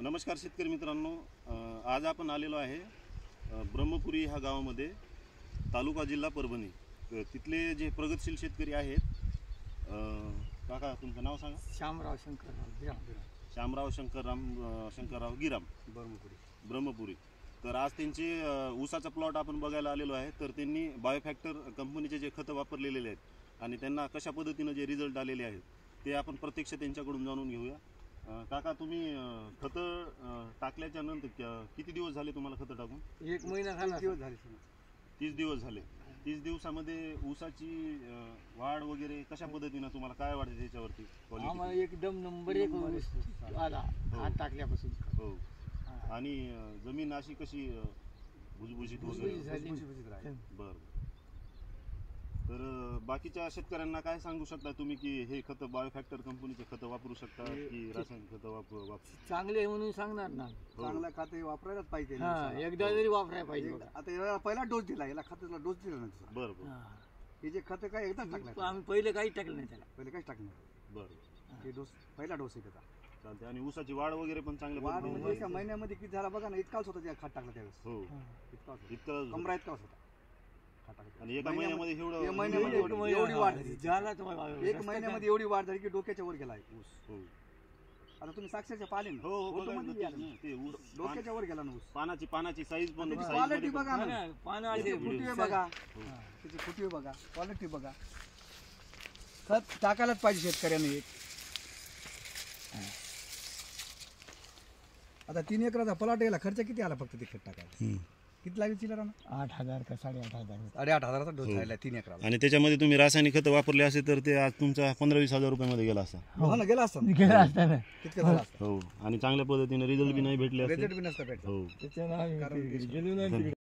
नमस्कार शेतकरी मित्रांनो, आज आपण आलेलो आहे ब्रह्मपुरी ह्या गावामध्ये, तालुका जिल्हा परभणी। तिथले जे प्रगतशील शेतकरी आहेत, काका तुमचं नाव सांगा। श्यामराव शंकरराव गिराम। श्यामराव शंकरराव गिराम, ब्रह्मपुरी। तर आज त्यांचे ऊसाचा प्लॉट आपण बघायला आलेलो आहे। तर त्यांनी बायोफॅक्टर कंपनीचे जे खतं वापरलेले आहेत आणि त्यांना कशा पद्धतीने जे रिझल्ट आलेले आहेत ते आपण प्रत्यक्ष त्यांच्याकडून जाणून घेऊया। काका, तुम्ही खतं टाकल्याच्या नंतर किती दिवस झाले तुम्हाला खतं टाकून? 1 महिना झाला। 30 दिवस झाले। 30 दिवसामध्ये ऊसाची वाढ वगैरे कशा पद्धतीने तुम्हाला काय वाटते त्याच्यावरती? आम्हाला एकदम नंबर 1 आला हात टाकल्यापासून। हो, आणि जमीन अशी कशी भुसभुशीत वगैरे? बरं। तर बाकीच्या शेतकऱ्यांना काय सांगू शकता तुम्ही की हे खतं बायोफॅक्टर कंपनीचे खतं वापरू शकता की रासायनिक खतं वापरू? चांगले म्हणून सांगणार ना, चांगला खत वापरायलाच पाहिजे। एकदा तरी वापरायला पाहिजे। आता याला पहिला डोस दिला, याला खताला डोस दिला नाही। बरं हे जे खत काय एकदा टाकलं, आम्ही पहिले काही टाकलं नाही त्याला, पहिले काहीच टाकलं नाही। बरं, हे डोस पहिला डोस आहे त्याचा। चालते। आणि ऊसाची वाढ वगैरे पण चांगली वाढ म्हणजे एका महिन्यामध्ये किती झाला बघा ना, इतकाच होता त्या खत टाकलं त्यावेळेस। हो, इतकं कमरा इतकाच होता खत टाकलं। आणि एका महिन्यामध्ये एवढी वाढ झाली, झाला तुम्हाला 1 महिन्यामध्ये एवढी वाढ झाली की डोक्याच्या वर गेला ऊस। हो, आता तुम्ही साक्षरच्या पाहिले ना, हो, ते डोक्याच्या वर गेला ना ऊस। पानाची साईज पण, क्वालिटी बघा ना, पानाचे फुटवे बघा, त्याची फुटवे बघा, क्वालिटी बघा। खत टाकायलाच पाहिजे शेतकऱ्याने एक। आता 3 एकराचा प्लॉट याला खर्च किती आला फक्त ते खत टाकायला? किती लागेल चिल्लर? 8,000 का 8,500। 8,500चा डोस राहिला 3 एकराला। आणि त्याच्यामध्ये तुम्ही रासायनिक खतं वापरले असे तर ते आज तुमचा 15-20 हजार रुपयामध्ये गेला असता। हो ना, गेला असता तितकं झालं असतं। हो, आणि चांगल्या पद्धतीने रिझल्ट बी नाही भेटले असते। रिझल्ट बी नसता भेटला। हो, त्याच्यानं आम्ही गेलो नाही।